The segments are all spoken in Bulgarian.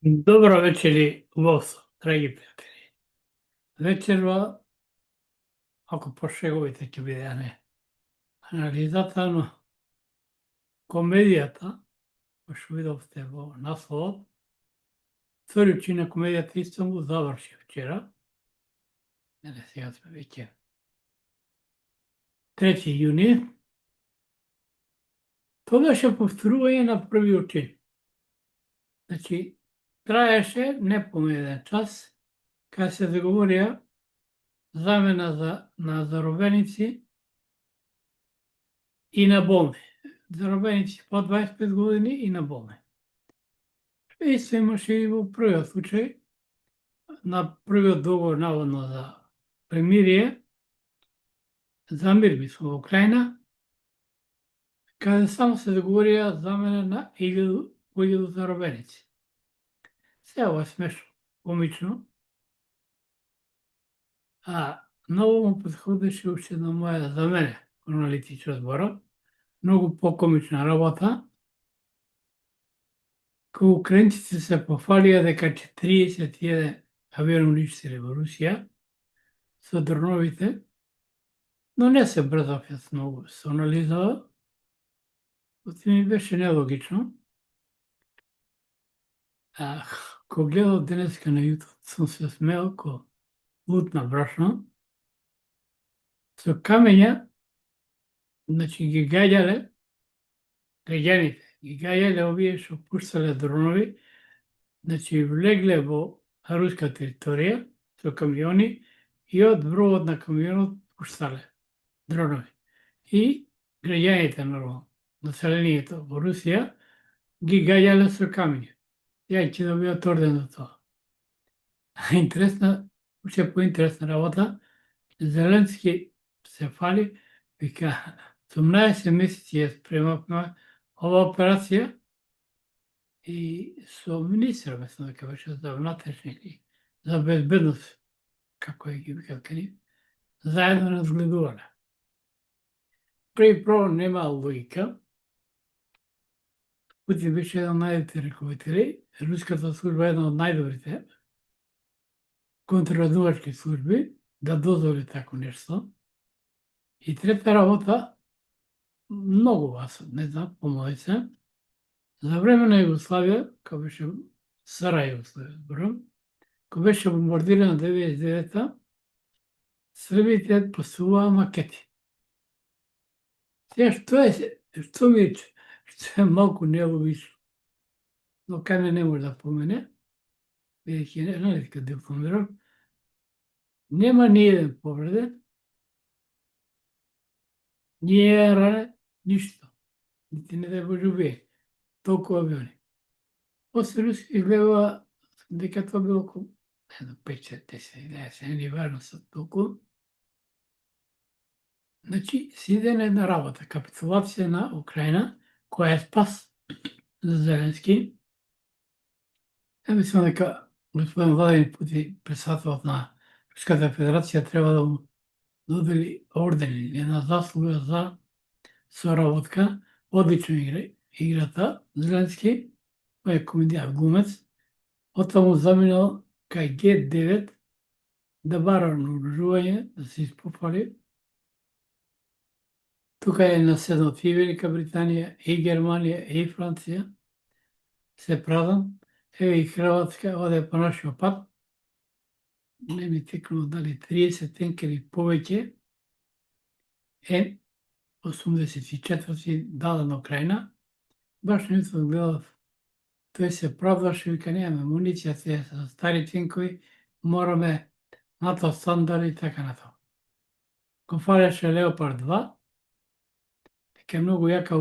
Добро вечер, Лосо, драги пријатели. Вечерва, ако пошеговите ќе биде, а не анализата на комедијата, кој што видовте во насловот, втори на комедијата Истанбул заврши вчера. Сега сме веќе 3 јуни. Тоа беше повторување на први учин. Значи, траеше не полно еден час, кај се договорија замена на заробеници и на болни. Заробеници по 25 години и на болни. Исто имаше и во првиот случај, на првиот договор наводно за премирие, за мир мислам во Украина, каде само се договорија замена на 1000 заробеници. Сега ова е смешно, комично, а ново му подходеше уште на моја, за мене, аналитичко зборот, многу покомична работа, кога украинците се пофалија дека 41 авион уништиле во Русија со дроновите, но не се брзав јас многу со анализава, оти ми беше нелогично. Кога гледав денеска на YouTube, сум се смеал ко лут на брашно, со камења, значи ги гаѓале, граѓаните, ги гаѓале овие што пуштале дронови, значи влегле во руска територија со камиони и од вровот на камионот пуштале дронови. И граѓаните, нормално, населението во Русија, ги гаѓале со камења. Ја ќе добијат орден за тоа. Интересна, уште поинтересна работа, Зеленски се фали, вика, 18 месеци ја спремавме ова операција и со министр, мислам дека беше за внатрешни или за безбедност, како е ги викат кај, заедно разгледувале. Прво нема логика. Путин беше еден од најдобрите раководители, руската служба е една од најдобрите контррадувачки служби, да дозволи тако нешто. И трета работа, многу вас, не знам, помолице, за време на Југославија, кога беше Сарајево, зборам, кога беше бомбардирана 99-та, србите поставуваа макети. Сега што е малку нелогично, но кај мене не може да помене, бидејќи не дека дипломирам, нема ни еден повреден, ни еден ранен, ништо. Нити не дај Боже убие. Толку авиони. После руски изгледува дека тоа било околу 5, 10, 11, не е важно со толку. Значи, се иде на една работа, капитулација на Украина, која е спас за Зеленски. Мислам дека господин Владимир Путин, председателот на Руската федерација, треба да му додели орден или една заслуга за соработка. Одлично играта Зеленски, кој е комедијар глумец, оттаму заминал кај Г9 да бара наоружување, да се испофали. Тука е наседнат и Велика Британија, и Германија, и Франција. Се празан. Еве и Хрватска оде по нашиот пат. Не ми текнува дали 30 тенкери повеќе. 84 даден на Украина. Баш нето гледав, тој се правдаше, вика, немаме муниција, се со стари тенкови, мораме НАТО стандарди и така натаму. Го фалеше Леопард 2, дека е многу јака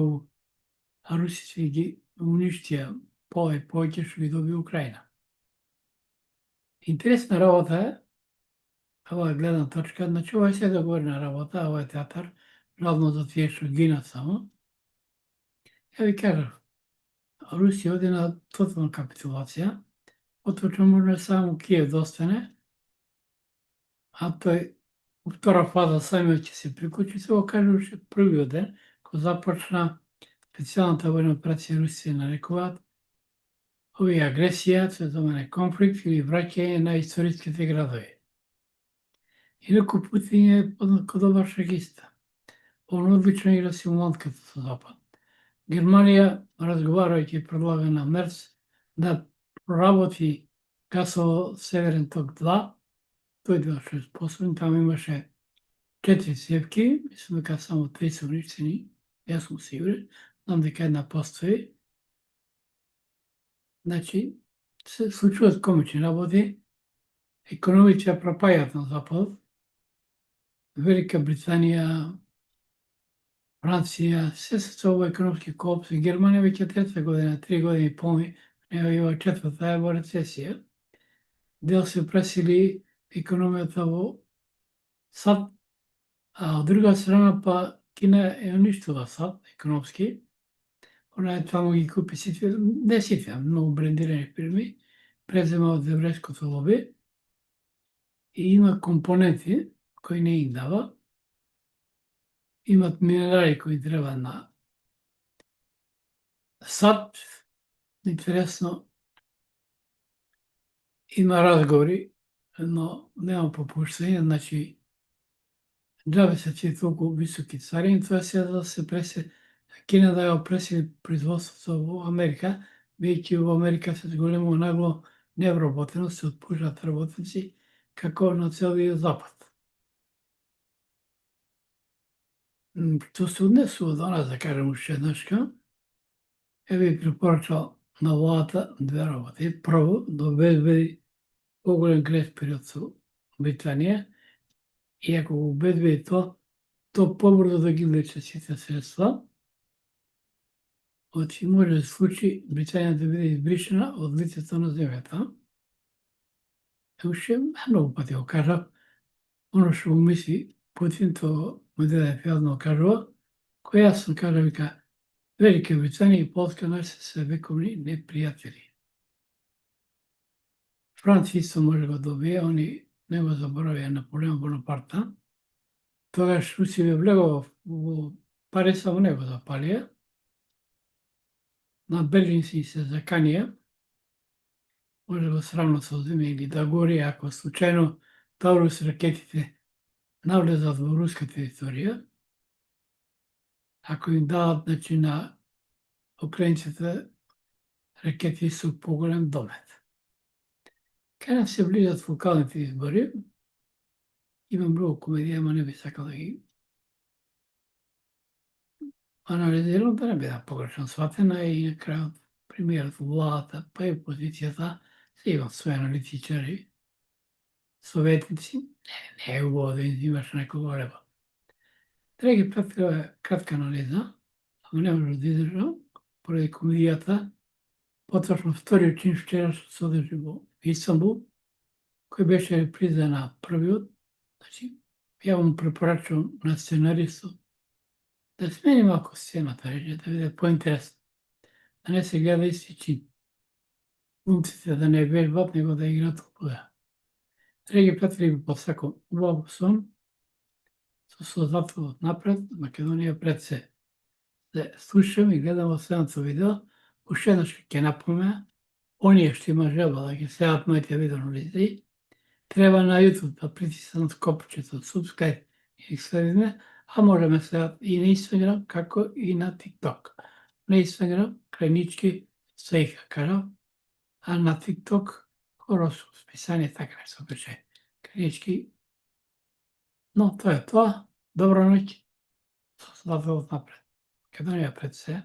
а русици ги уништија пола и повеќе што ги доби Украина. Интересна работа е, ова е гледна точка, значи ова е се договорена работа, ова е театар, равно за тие што гинат само. Ја ви кажав, Русија оди на тотална капитулација, отвочно може само Киев да остане, а тој втора фаза самиот ќе се приклучи, се го кажа уште првиот ден, кога започна специјалната војна операција Русија нарекуваат, овие агресија, световен конфликт или враќање на историските градови. Инаку Путин е познат како добар шахиста. Он одлично игра симулантката со Запад. Германија, разговарајќи, предлага на Мерц да проработи гасово Северен ток 2, тој дел што е способен, таму имаше 4 цевки, мислам дека само 3 се уништени, јас сум сигурен, знам дека една постои. Значи, се случуваат комични работи, економиција пропаѓаат на Запад, Велика Британија, Франција, се се во економски колапс, Германија веќе трета година, 3 години и полни, нева четврта е во рецесија. Дел се пресили економијата во САД, а од друга страна па Кина е уништила САД економски. Она е таму ги купи сите, не сите, многу брендирани фирми, презема од еврејското лоби и има компоненти кои не им дава. Имат минерали кои треба на САД. Интересно, има разговори, но нема попуштање, значи џабе се тие толку високи царини, тоа се да се Кина да ја пресили производството во Америка, бидејќи во Америка се зголемува нагло невработеност, се отпушаат работници, како на целиот Запад. Што се однесува до нас, да кажем уште еднашка, би препорачал на владата две работи. Прво, да обезбеди поголем грејс период со Британија, и ако го обезбеди то побрзо да ги влече сите средства, значи може да се случи Британија да биде избришена од лицето на земјата. Уште многу пати го кажав, оно што го мисли Путин, тоа Медведев јавно кажува, кој јасно кажа, вика, Велика Британија и Полска наши се вековни непријатели. Франција исто може да го добие, они не го заборавија Наполеон Бонапарта. Тогаш Русија влегува во Париз, само не го запалија. На Берлин си се заканија, може да го срамнат со земја или да гори, ако случајно Таурус ракетите навлезат во руска територија, ако им дадат, значи, на украинците ракети со поголем домет. Кај нас се ближат локалните избори, има многу комедија, ама не би сакал да ги анализирам, да не бидам погрешно сватена, и на крајот премиерот во владата, па и опозицијата, се имат своји аналитичари, советници, не е убаво да имаш некого лева. Драги пријатели, ова е кратка анализа, ама не може да издржам, поради комедијата, поточно вториот чин вчера што се одржи во Истанбул, кој беше реприза на првиот. Значи, ја му препорачувам на сценаристот да смени малку сцената, да биде поинтересно, да не се гледа исти чин. Глумците да не вежбат, него да играат луѓе. Драги пријатели, ви посакувам убав сон, со сознателност напред, Македонија пред се. Се слушам и гледам во следното видео, уште еднаш ќе напомня, оние што има желба да ги следат моите видеоанализи, треба на YouTube да притиснат копчето subscribe и следиме, а може ме следат и на Instagram, како и на TikTok. На Instagram, Крајнички, Сејха кажав, а на TikTok, хороскоп, списание, така не се пише. Крајнички. Но тоа е тоа. Добра ноќ. Со напред. Македонија пред се.